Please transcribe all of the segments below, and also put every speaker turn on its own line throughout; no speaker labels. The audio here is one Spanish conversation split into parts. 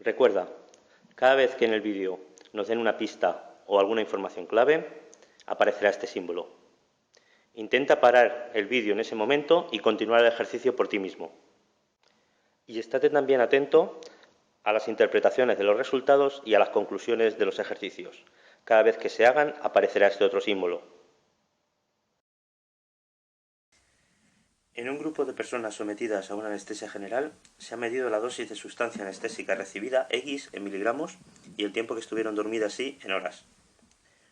Recuerda, cada vez que en el vídeo nos den una pista o alguna información clave, aparecerá este símbolo. Intenta parar el vídeo en ese momento y continuar el ejercicio por ti mismo. Y estate también atento a las interpretaciones de los resultados y a las conclusiones de los ejercicios. Cada vez que se hagan, aparecerá este otro símbolo. En un grupo de personas sometidas a una anestesia general, se ha medido la dosis de sustancia anestésica recibida X en miligramos y el tiempo que estuvieron dormidas Y en horas.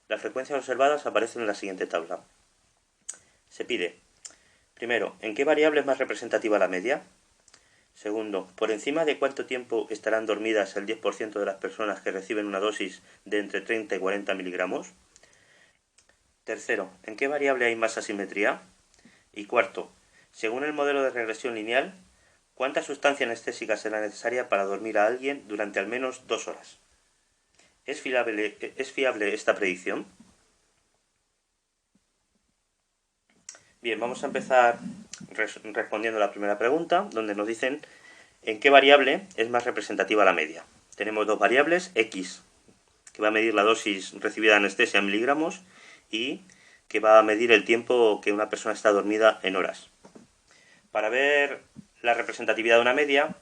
Las frecuencias observadas aparecen en la siguiente tabla. Se pide, primero, ¿en qué variable es más representativa la media? Segundo, ¿por encima de cuánto tiempo estarán dormidas el 10% de las personas que reciben una dosis de entre 30 y 40 miligramos? Tercero, ¿en qué variable hay más asimetría? Y cuarto, según el modelo de regresión lineal, ¿cuánta sustancia anestésica será necesaria para dormir a alguien durante al menos 2 horas? ¿Es fiable esta predicción? Bien, vamos a empezar respondiendo a la primera pregunta, donde nos dicen en qué variable es más representativa la media. Tenemos dos variables, X, que va a medir la dosis recibida de anestesia en miligramos, y que va a medir el tiempo que una persona está dormida en horas. Para ver la representatividad de una media,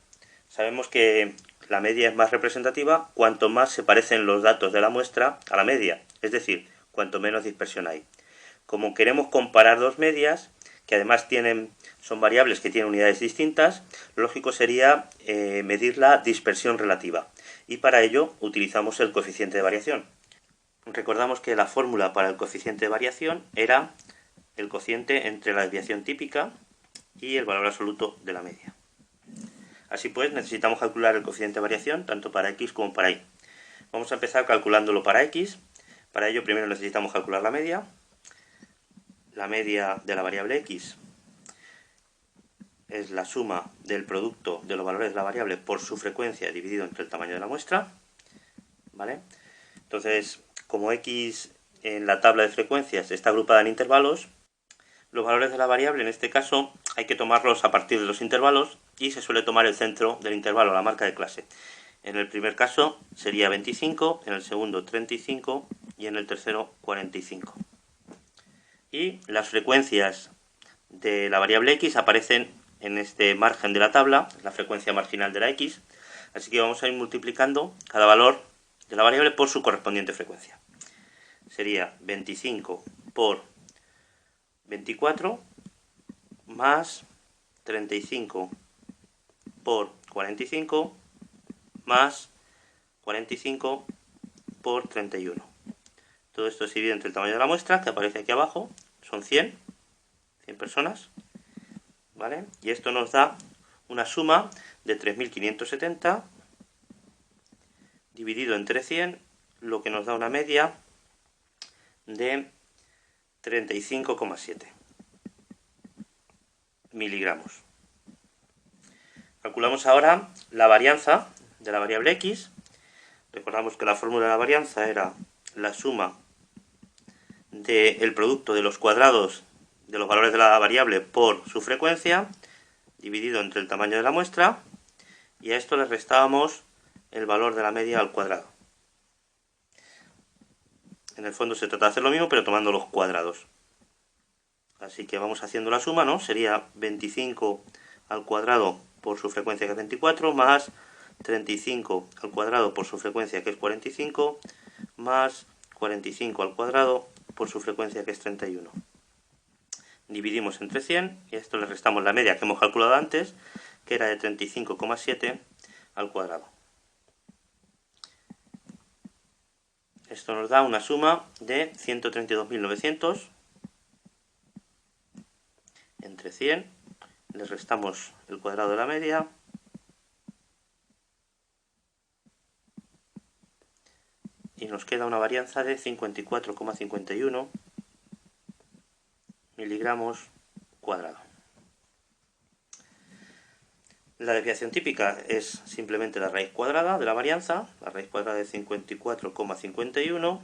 sabemos que la media es más representativa cuanto más se parecen los datos de la muestra a la media, es decir, cuanto menos dispersión hay. Como queremos comparar dos medias, que además son variables que tienen unidades distintas, lo lógico sería medir la dispersión relativa. Y para ello utilizamos el coeficiente de variación. Recordamos que la fórmula para el coeficiente de variación era el cociente entre la desviación típica y el valor absoluto de la media. Así pues, necesitamos calcular el coeficiente de variación tanto para X como para Y. Vamos a empezar calculándolo para X. Para ello primero necesitamos calcular la media. La media de la variable X es la suma del producto de los valores de la variable por su frecuencia dividido entre el tamaño de la muestra. ¿Vale? Entonces, como X en la tabla de frecuencias está agrupada en intervalos, los valores de la variable en este caso hay que tomarlos a partir de los intervalos y se suele tomar el centro del intervalo, la marca de clase. En el primer caso sería 25, en el segundo 35 y en el tercero 45. Y las frecuencias de la variable X aparecen en este margen de la tabla, la frecuencia marginal de la X, así que vamos a ir multiplicando cada valor de la variable por su correspondiente frecuencia. Sería 25 por 24 más 35 por 45 más 45 por 31. Todo esto se divide entre el tamaño de la muestra, que aparece aquí abajo, son 100 personas, ¿vale? Y esto nos da una suma de 3.570 dividido entre 100, lo que nos da una media de 35,7 miligramos. Calculamos ahora la varianza de la variable X. Recordamos que la fórmula de la varianza era la suma del producto de los cuadrados de los valores de la variable por su frecuencia, dividido entre el tamaño de la muestra, y a esto le restábamos el valor de la media al cuadrado. En el fondo se trata de hacer lo mismo, pero tomando los cuadrados. Así que vamos haciendo la suma, ¿no? Sería 25 al cuadrado por su frecuencia, que es 24, más 35 al cuadrado por su frecuencia, que es 45, más 45 al cuadrado por su frecuencia, que es 31. Dividimos entre 100 y a esto le restamos la media que hemos calculado antes, que era de 35,7 al cuadrado. Esto nos da una suma de 132.900 entre 100, le restamos el cuadrado de la media y nos queda una varianza de 54,51 miligramos cuadrado. La desviación típica es simplemente la raíz cuadrada de la varianza, la raíz cuadrada de 54,51,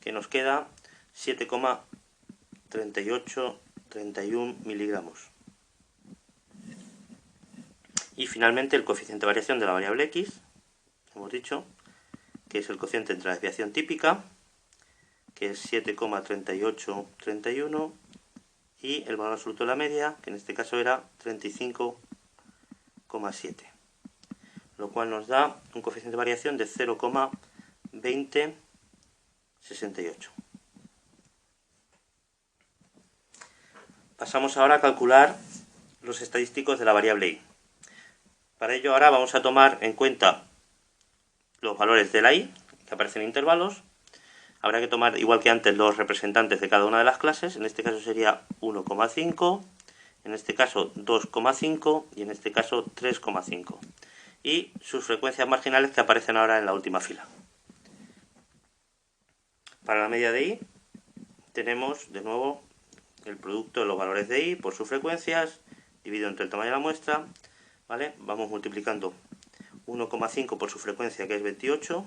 que nos queda 7,3831 miligramos. Y finalmente el coeficiente de variación de la variable X, hemos dicho, que es el cociente entre la desviación típica, que es 7,3831, y el valor absoluto de la media, que en este caso era 35,7, lo cual nos da un coeficiente de variación de 0,2068. Pasamos ahora a calcular los estadísticos de la variable i. Para ello ahora vamos a tomar en cuenta los valores de la i, que aparecen en intervalos. Habrá que tomar, igual que antes, los representantes de cada una de las clases. En este caso sería 1,5, en este caso 2,5 y en este caso 3,5. Y sus frecuencias marginales que aparecen ahora en la última fila. Para la media de i tenemos de nuevo el producto de los valores de i por sus frecuencias dividido entre el tamaño de la muestra, ¿vale? Vamos multiplicando 1,5 por su frecuencia, que es 28,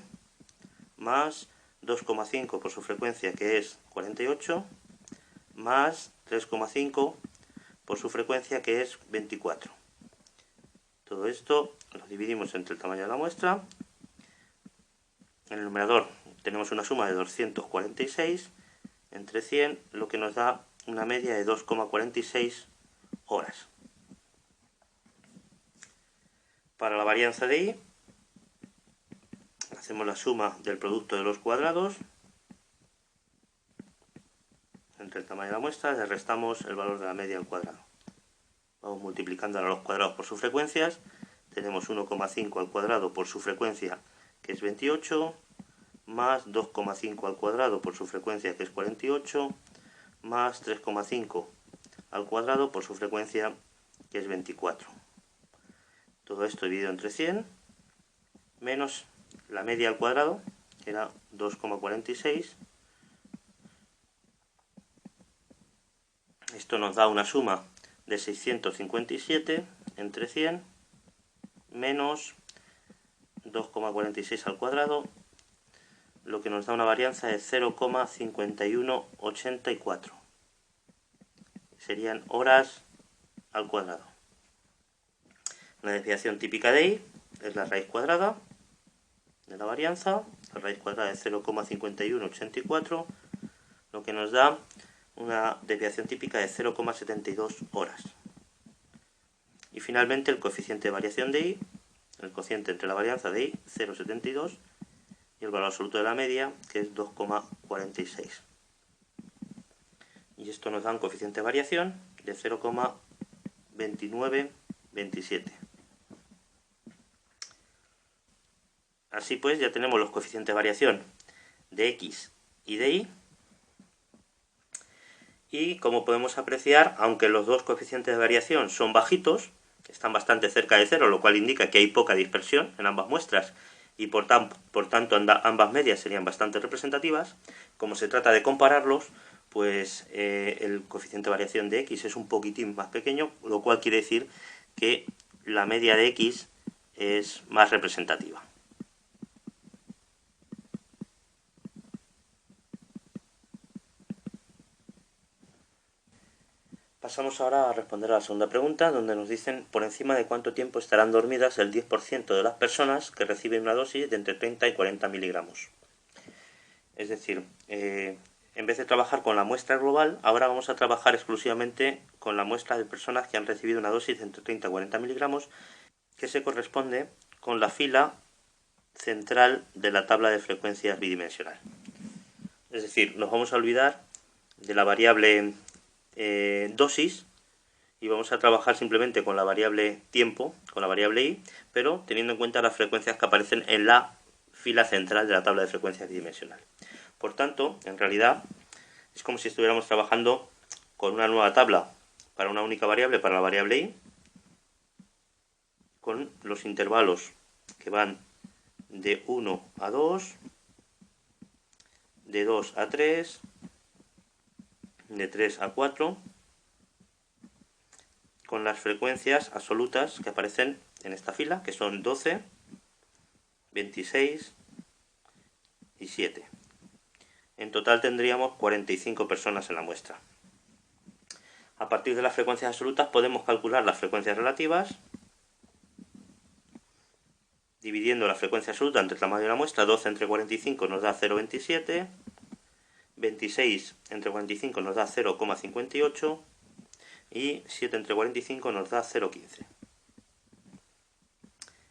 más 2,5 por su frecuencia, que es 48, más 3,5 por su frecuencia, que es 24. Todo esto lo dividimos entre el tamaño de la muestra. En el numerador tenemos una suma de 246 entre 100, lo que nos da una media de 2,46 horas. Para la varianza de i, hacemos la suma del producto de los cuadrados entre el tamaño de la muestra, le restamos el valor de la media al cuadrado. Vamos multiplicando a los cuadrados por sus frecuencias. Tenemos 1,5 al cuadrado por su frecuencia, que es 28, más 2,5 al cuadrado por su frecuencia, que es 48, más 3,5 al cuadrado por su frecuencia, que es 24. Todo esto dividido entre 100, menos la media al cuadrado, que era 2,46. Esto nos da una suma de 657 entre 100, menos 2,46 al cuadrado, lo que nos da una varianza de 0,5184. Serían horas al cuadrado. La desviación típica de i es la raíz cuadrada de la varianza. La raíz cuadrada es 0,5184, lo que nos da una desviación típica de 0,72 horas. Y finalmente el coeficiente de variación de i, el cociente entre la varianza de i, 0,72, y el valor absoluto de la media, que es 2,46. Y esto nos da un coeficiente de variación de 0,2927. Así pues, ya tenemos los coeficientes de variación de x y de y. Y como podemos apreciar, aunque los dos coeficientes de variación son bajitos, están bastante cerca de cero, lo cual indica que hay poca dispersión en ambas muestras y por tanto ambas medias serían bastante representativas. Como se trata de compararlos, pues el coeficiente de variación de x es un poquitín más pequeño, lo cual quiere decir que la media de x es más representativa. Pasamos ahora a responder a la segunda pregunta, donde nos dicen por encima de cuánto tiempo estarán dormidas el 10% de las personas que reciben una dosis de entre 30 y 40 miligramos. Es decir, en vez de trabajar con la muestra global, ahora vamos a trabajar exclusivamente con la muestra de personas que han recibido una dosis de entre 30 y 40 miligramos, que se corresponde con la fila central de la tabla de frecuencias bidimensional. Es decir, nos vamos a olvidar de la variable dosis y vamos a trabajar simplemente con la variable tiempo, con la variable i, pero teniendo en cuenta las frecuencias que aparecen en la fila central de la tabla de frecuencias bidimensional. Por tanto, en realidad es como si estuviéramos trabajando con una nueva tabla para una única variable, para la variable i, con los intervalos que van de 1 a 2, de 2 a 3, de 3 a 4, con las frecuencias absolutas que aparecen en esta fila, que son 12, 26 y 7. En total tendríamos 45 personas en la muestra. A partir de las frecuencias absolutas podemos calcular las frecuencias relativas dividiendo la frecuencia absoluta entre el tamaño de la muestra, 12 entre 45 nos da 0,27, 26 entre 45 nos da 0,58 y 7 entre 45 nos da 0,15.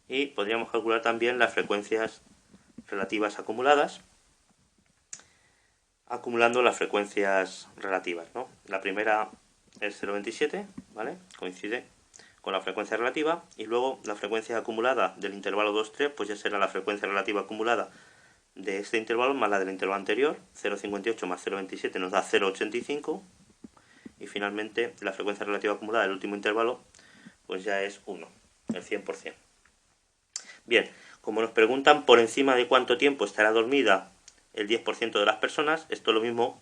Y podríamos calcular también las frecuencias relativas acumuladas, acumulando las frecuencias relativas, ¿no? La primera es 0,27, ¿vale? Coincide con la frecuencia relativa, y luego la frecuencia acumulada del intervalo 2, 3, pues ya será la frecuencia relativa acumulada de este intervalo más la del intervalo anterior, 0,58 más 0,27 nos da 0,85, y finalmente la frecuencia relativa acumulada del último intervalo pues ya es 1, el 100%. Bien, como nos preguntan por encima de cuánto tiempo estará dormida el 10% de las personas, esto es lo mismo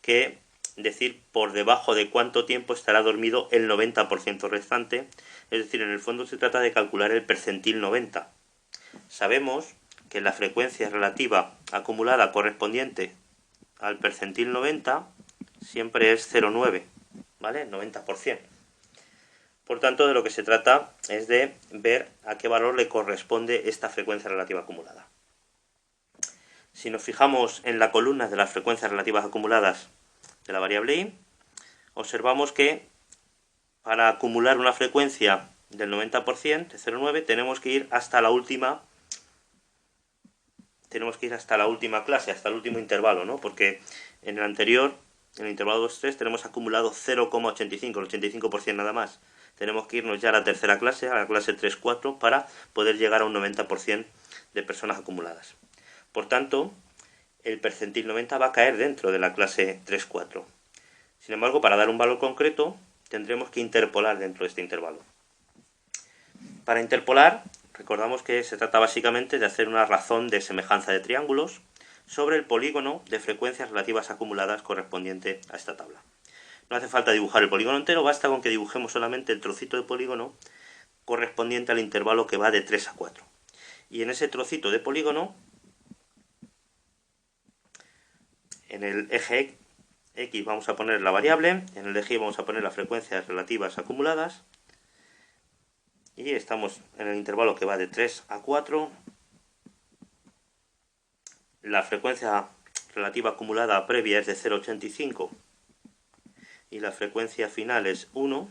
que decir por debajo de cuánto tiempo estará dormido el 90% restante, es decir, en el fondo se trata de calcular el percentil 90. Sabemos que la frecuencia relativa acumulada correspondiente al percentil 90 siempre es 0,9, ¿vale? 90%. Por tanto, de lo que se trata es de ver a qué valor le corresponde esta frecuencia relativa acumulada. Si nos fijamos en la columna de las frecuencias relativas acumuladas de la variable i, observamos que para acumular una frecuencia del 90%, de 0,9, tenemos que ir hasta la última clase, hasta el último intervalo, ¿no? Porque en el anterior, en el intervalo 2,3, tenemos acumulado 0,85, el 85% nada más. Tenemos que irnos ya a la tercera clase, a la clase 3,4, para poder llegar a un 90% de personas acumuladas. Por tanto, el percentil 90 va a caer dentro de la clase 3,4. Sin embargo, para dar un valor concreto, tendremos que interpolar dentro de este intervalo. Para interpolar, recordamos que se trata básicamente de hacer una razón de semejanza de triángulos sobre el polígono de frecuencias relativas acumuladas correspondiente a esta tabla. No hace falta dibujar el polígono entero, basta con que dibujemos solamente el trocito de polígono correspondiente al intervalo que va de 3 a 4. Y en ese trocito de polígono, en el eje X vamos a poner la variable, en el eje Y vamos a poner las frecuencias relativas acumuladas, y estamos en el intervalo que va de 3 a 4. La frecuencia relativa acumulada previa es de 0,85 y la frecuencia final es 1,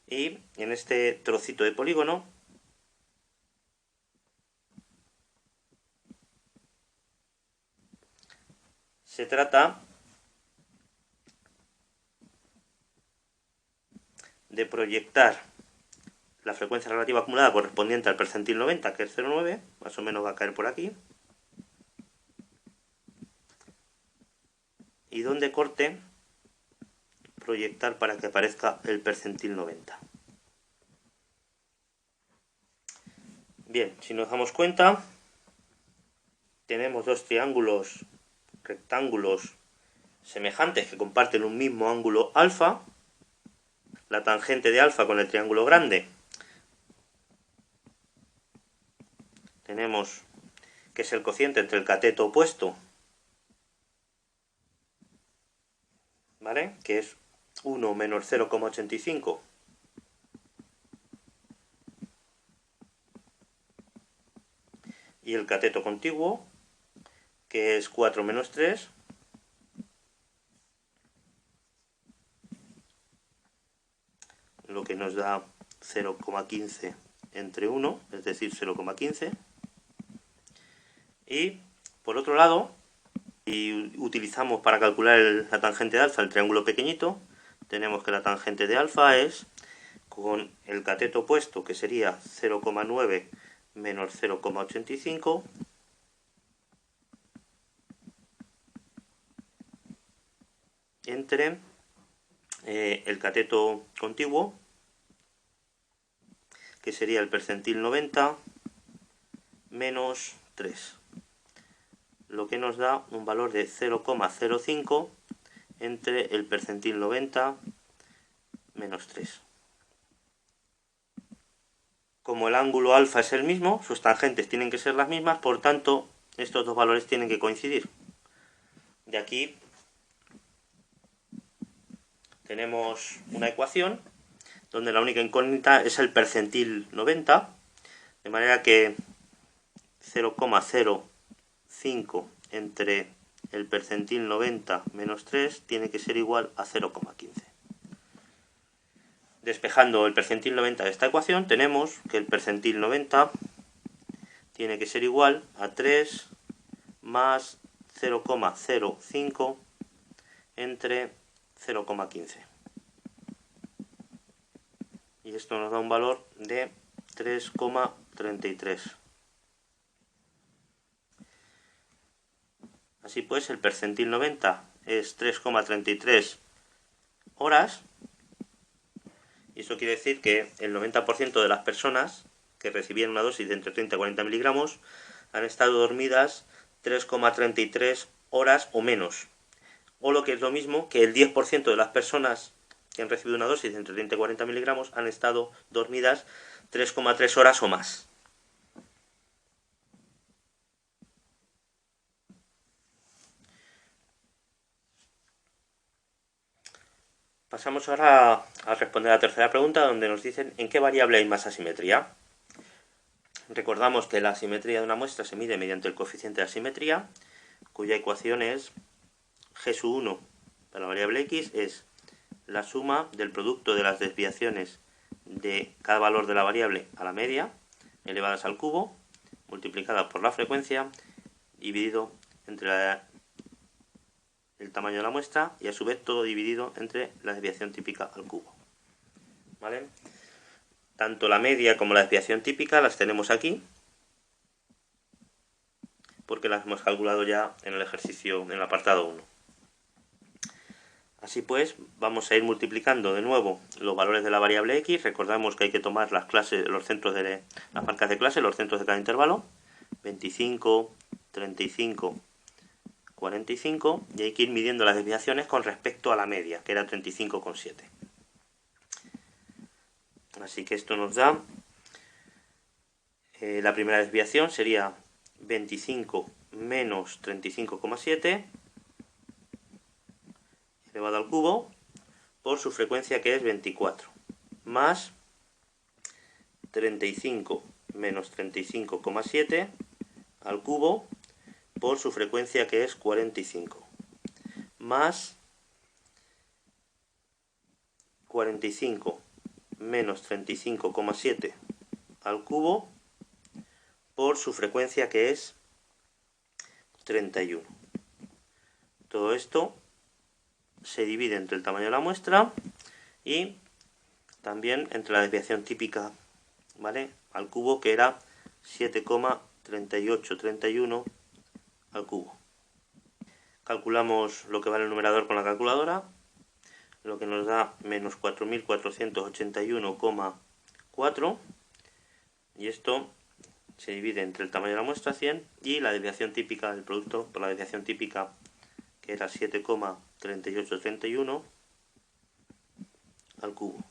y en este trocito de polígono se trata de proyectar la frecuencia relativa acumulada correspondiente al percentil 90, que es 0,9, más o menos va a caer por aquí, y donde corte proyectar para que aparezca el percentil 90. Bien, si nos damos cuenta, tenemos dos triángulos rectángulos semejantes que comparten un mismo ángulo alfa. La tangente de alfa con el triángulo grande tenemos que es el cociente entre el cateto opuesto, ¿vale? Que es 1 menos 0,85 y el cateto contiguo, que es 4 menos 3, lo que nos da 0,15 entre 1, es decir, 0,15. Y por otro lado, si utilizamos para calcular la tangente de alfa el triángulo pequeñito, tenemos que la tangente de alfa es con el cateto opuesto, que sería 0,9 menos 0,85, entre el cateto contiguo, que sería el percentil 90, menos 3, lo que nos da un valor de 0,05 entre el percentil 90 menos 3. Como el ángulo alfa es el mismo, sus tangentes tienen que ser las mismas, por tanto, estos dos valores tienen que coincidir. De aquí tenemos una ecuación donde la única incógnita es el percentil 90, De manera que 0,05 entre el percentil 90 menos 3 tiene que ser igual a 0,15. Despejando el percentil 90 de esta ecuación, tenemos que el percentil 90 tiene que ser igual a 3 más 0,05 entre 0,15. Y esto nos da un valor de 3,33. Así pues, el percentil 90 es 3,33 horas. Y eso quiere decir que el 90% de las personas que recibían una dosis de entre 30 y 40 miligramos han estado dormidas 3,33 horas o menos. O lo que es lo mismo, que el 10% de las personas que han recibido una dosis de entre 30 y 40 miligramos han estado dormidas 3,3 horas o más. Pasamos ahora a responder a la tercera pregunta, donde nos dicen en qué variable hay más asimetría. Recordamos que la asimetría de una muestra se mide mediante el coeficiente de asimetría, cuya ecuación es G sub 1 para la variable x es la suma del producto de las desviaciones de cada valor de la variable a la media, elevadas al cubo, multiplicada por la frecuencia, dividido entre el tamaño de la muestra y a su vez todo dividido entre la desviación típica al cubo. ¿Vale? Tanto la media como la desviación típica las tenemos aquí, porque las hemos calculado ya en el ejercicio, en el apartado 1. Así pues, vamos a ir multiplicando de nuevo los valores de la variable x. Recordamos que hay que tomar las clases, los centros de las marcas de clase, los centros de cada intervalo, 25, 35, 45, y hay que ir midiendo las desviaciones con respecto a la media, que era 35,7. Así que esto nos da, la primera desviación sería 25 menos 35,7 elevado al cubo por su frecuencia, que es 24, más 35 menos 35,7 al cubo por su frecuencia, que es 45, más 45 menos 35,7 al cubo por su frecuencia, que es 31. Todo esto se divide entre el tamaño de la muestra y también entre la desviación típica, ¿vale?, al cubo, que era 7,3831 al cubo. Calculamos lo que vale el numerador con la calculadora, lo que nos da menos 4.481,4, y esto se divide entre el tamaño de la muestra, 100, y la desviación típica del producto por la desviación típica, que era 7,3831 al cubo.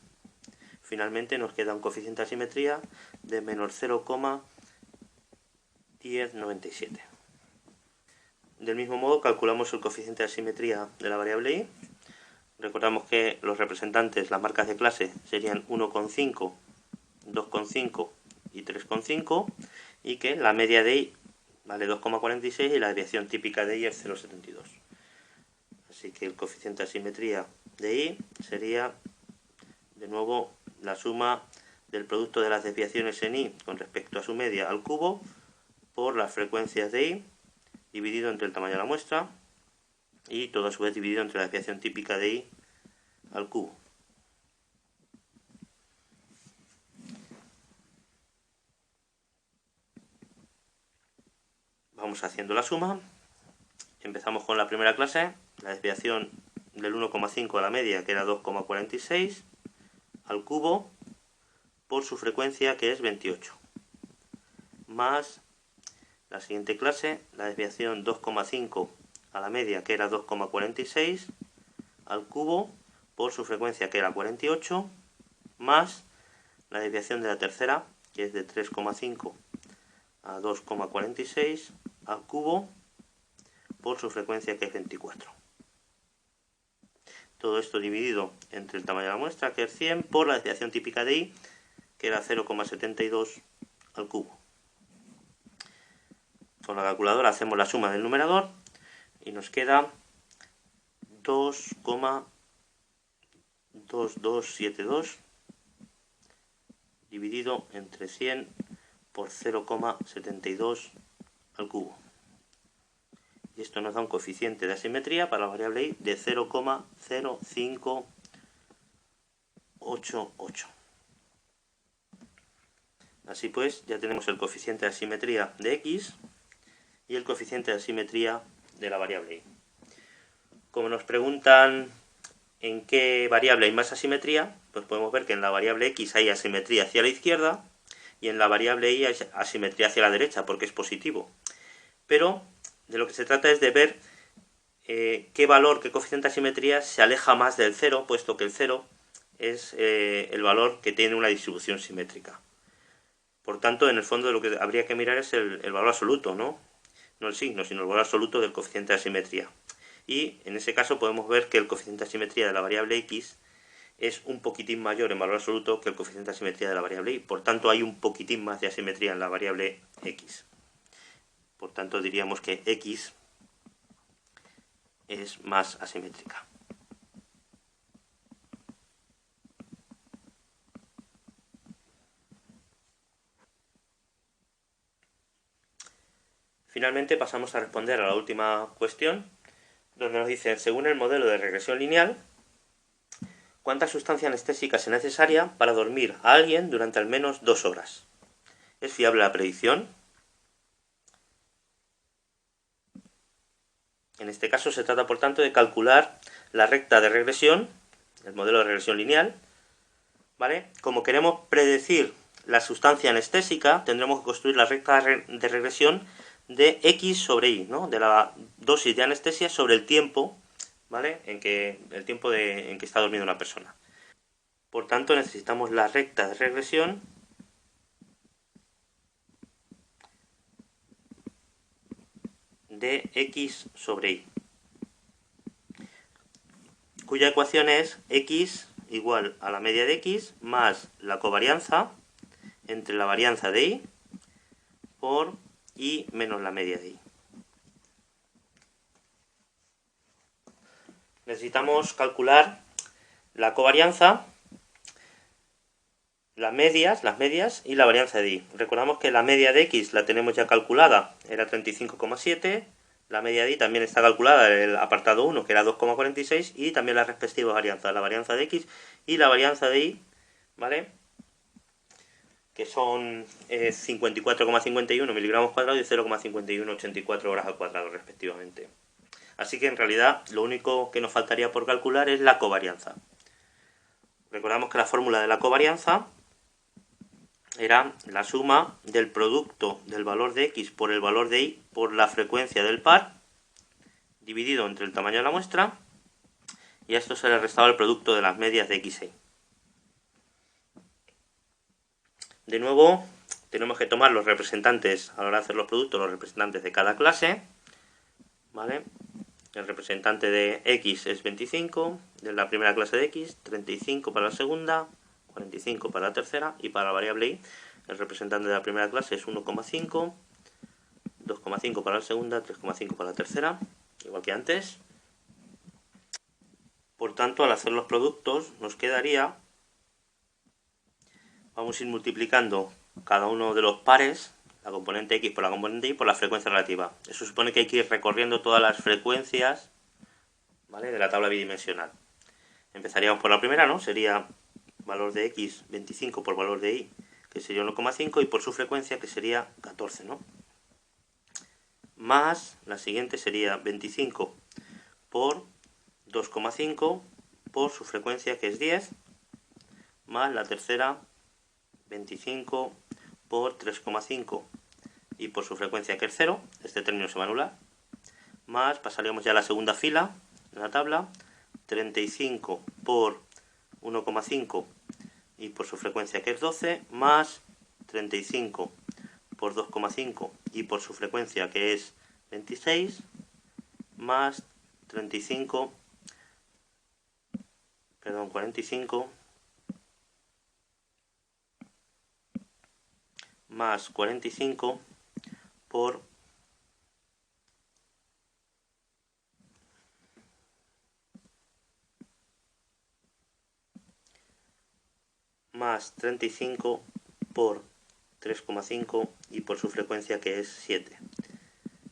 Finalmente nos queda un coeficiente de asimetría de menos 0,1097. Del mismo modo calculamos el coeficiente de asimetría de la variable y. Recordamos que los representantes, las marcas de clase, serían 1,5, 2,5 y 3,5, y que la media de y vale 2,46 y la desviación típica de y es 0,72. Así que el coeficiente de asimetría de y sería, de nuevo, la suma del producto de las desviaciones en y con respecto a su media al cubo por las frecuencias de y dividido entre el tamaño de la muestra, y todo a su vez dividido entre la desviación típica de y al cubo. Vamos haciendo la suma. Empezamos con la primera clase, la desviación del 1,5 a la media, que era 2,46 al cubo por su frecuencia, que es 28, más la siguiente clase, la desviación 2,5 a la media, que era 2,46 al cubo por su frecuencia, que era 48, más la desviación de la tercera, que es de 3,5 a 2,46 al cubo por su frecuencia, que es 24. Todo esto dividido entre el tamaño de la muestra, que es 100, por la desviación típica de y, que era 0,72 al cubo. Con la calculadora hacemos la suma del numerador y nos queda 2,2272 dividido entre 100 por 0,72 al cubo. Y esto nos da un coeficiente de asimetría para la variable y de 0,0588. Así pues, ya tenemos el coeficiente de asimetría de x y el coeficiente de asimetría de la variable y. Como nos preguntan en qué variable hay más asimetría, pues podemos ver que en la variable x hay asimetría hacia la izquierda y en la variable y hay asimetría hacia la derecha, porque es positivo. Pero de lo que se trata es de ver qué valor, qué coeficiente de asimetría se aleja más del 0, puesto que el 0 es el valor que tiene una distribución simétrica. Por tanto, en el fondo lo que habría que mirar es el valor absoluto, ¿no? No el signo, sino el valor absoluto del coeficiente de asimetría. Y en ese caso podemos ver que el coeficiente de asimetría de la variable x es un poquitín mayor en valor absoluto que el coeficiente de asimetría de la variable y. Por tanto, hay un poquitín más de asimetría en la variable x. Por tanto, diríamos que x es más asimétrica. Finalmente pasamos a responder a la última cuestión, donde nos dice, según el modelo de regresión lineal, ¿cuánta sustancia anestésica es necesaria para dormir a alguien durante al menos 2 horas? ¿Es fiable la predicción? En este caso se trata, por tanto, de calcular la recta de regresión, el modelo de regresión lineal, ¿vale? Como queremos predecir la sustancia anestésica, tendremos que construir la recta de regresión de x sobre y, ¿no? De la dosis de anestesia sobre el tiempo, ¿vale? En que está durmiendo una persona. Por tanto, necesitamos la recta de regresión de x sobre y, cuya ecuación es x igual a la media de x más la covarianza entre la varianza de y por y menos la media de y. Necesitamos calcular la covarianza, las medias y la varianza de y. Recordamos que la media de x la tenemos ya calculada, era 35,7. La media de y también está calculada en el apartado 1, que era 2,46, y también las respectivas varianzas, la varianza de x y la varianza de y, ¿vale? Que son 54,51 miligramos cuadrados y 0,5184 horas al cuadrado, respectivamente. Así que en realidad lo único que nos faltaría por calcular es la covarianza. Recordamos que la fórmula de la covarianza era la suma del producto del valor de x por el valor de y por la frecuencia del par dividido entre el tamaño de la muestra, y a esto se le restaba el producto de las medias de x e y. De nuevo, tenemos que tomar los representantes, a la hora de hacer los productos, los representantes de cada clase, ¿vale? El representante de x es 25, de la primera clase de x, 35 para la segunda, 45 para la tercera, y para la variable y, el representante de la primera clase es 1,5, 2,5 para la segunda, 3,5 para la tercera, igual que antes. Por tanto, al hacer los productos nos quedaría, vamos a ir multiplicando cada uno de los pares, la componente x por la componente y por la frecuencia relativa. Eso supone que hay que ir recorriendo todas las frecuencias, ¿vale?, de la tabla bidimensional. Empezaríamos por la primera, ¿no? Sería valor de x 25 por valor de y, que sería 1,5, y por su frecuencia, que sería 14, ¿no? Más la siguiente sería 25 por 2,5 por su frecuencia, que es 10, más la tercera 25 por 3,5 y por su frecuencia, que es 0, este término se va a anular, más pasaríamos ya a la segunda fila de la tabla, 35 por 1,5 y por su frecuencia, que es 12, más 35 por 2,5 y por su frecuencia, que es 26, más 45 más 45 por más 35 por 3,5 y por su frecuencia, que es 7.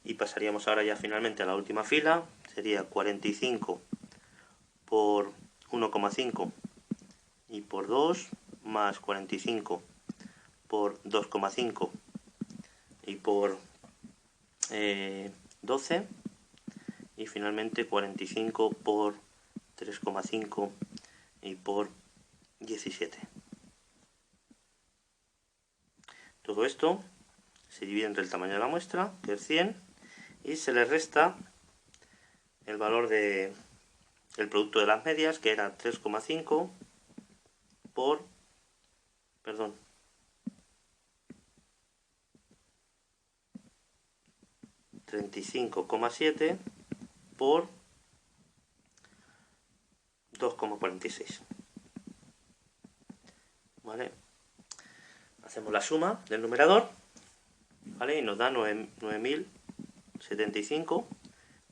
Y pasaríamos ahora ya finalmente a la última fila, sería 45 por 1,5 y por 2, más 45 por 2,5 y por 12, y finalmente 45 por 3,5 y por 17. Todo esto se divide entre el tamaño de la muestra, que es 100, y se le resta el valor del producto de las medias, que era 3,5 por, 35,7 por 2,46. ¿Vale? Hacemos la suma del numerador, ¿vale? Y nos da 9.075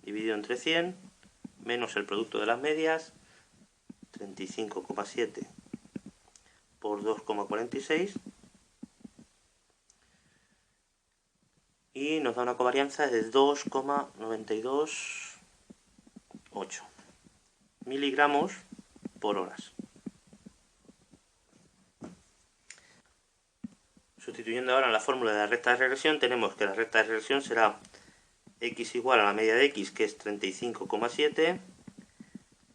dividido entre 100 menos el producto de las medias, 35,7 por 2,46, y nos da una covarianza de 2,928 miligramos por horas. Sustituyendo ahora en la fórmula de la recta de regresión, tenemos que la recta de regresión será x igual a la media de x, que es 35,7,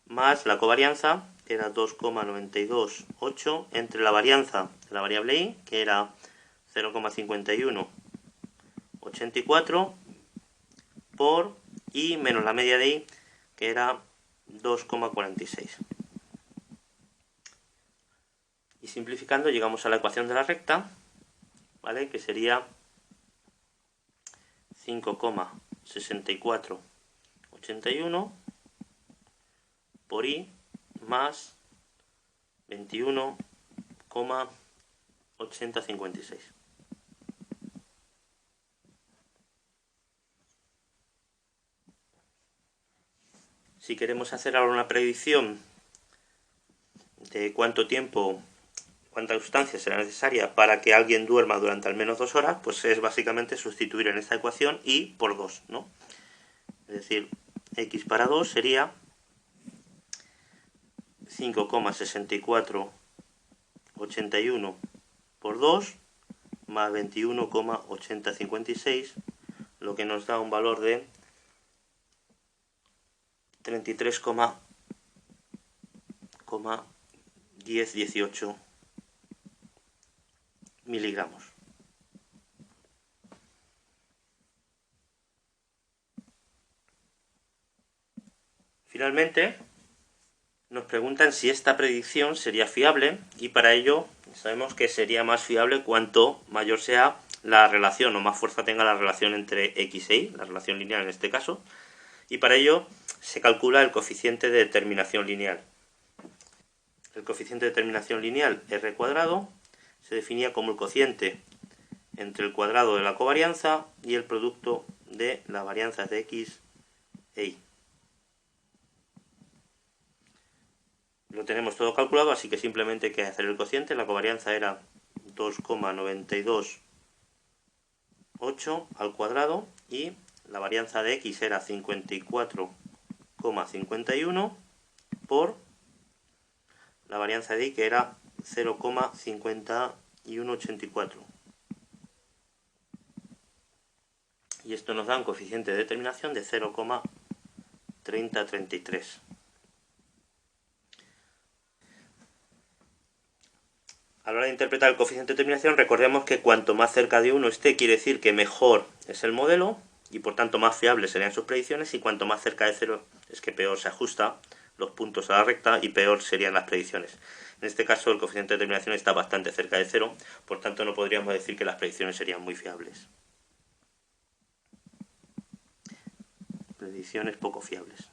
más la covarianza, que era 2,928, entre la varianza de la variable y, que era 0,5184, por y menos la media de y, que era 2,46. Y simplificando llegamos a la ecuación de la recta, ¿vale? Que sería 5,6481 por i más 21,8056. Si queremos hacer ahora una predicción de cuánta sustancia será necesaria para que alguien duerma durante al menos 2 horas, pues es básicamente sustituir en esta ecuación y por 2, ¿no? Es decir, x para 2 sería 5,6481 por 2 más 21,8056, lo que nos da un valor de 33,1018 miligramos. Finalmente, nos preguntan si esta predicción sería fiable, y para ello sabemos que sería más fiable cuanto mayor sea la relación o más fuerza tenga la relación entre x e y, la relación lineal en este caso, y para ello se calcula el coeficiente de determinación lineal. El coeficiente de determinación lineal r cuadrado se definía como el cociente entre el cuadrado de la covarianza y el producto de las varianzas de x e y. Lo tenemos todo calculado, así que simplemente hay que hacer el cociente. La covarianza era 2,928 al cuadrado y la varianza de x era 54,51 por la varianza de y, que era 0,5184. Y esto nos da un coeficiente de determinación de 0,3033. A la hora de interpretar el coeficiente de determinación, recordemos que cuanto más cerca de 1 esté, quiere decir que mejor es el modelo y por tanto más fiables serían sus predicciones, y cuanto más cerca de 0 es que peor se ajusta los puntos a la recta y peor serían las predicciones. En este caso el coeficiente de determinación está bastante cerca de 0, por tanto no podríamos decir que las predicciones serían muy fiables. Predicciones poco fiables.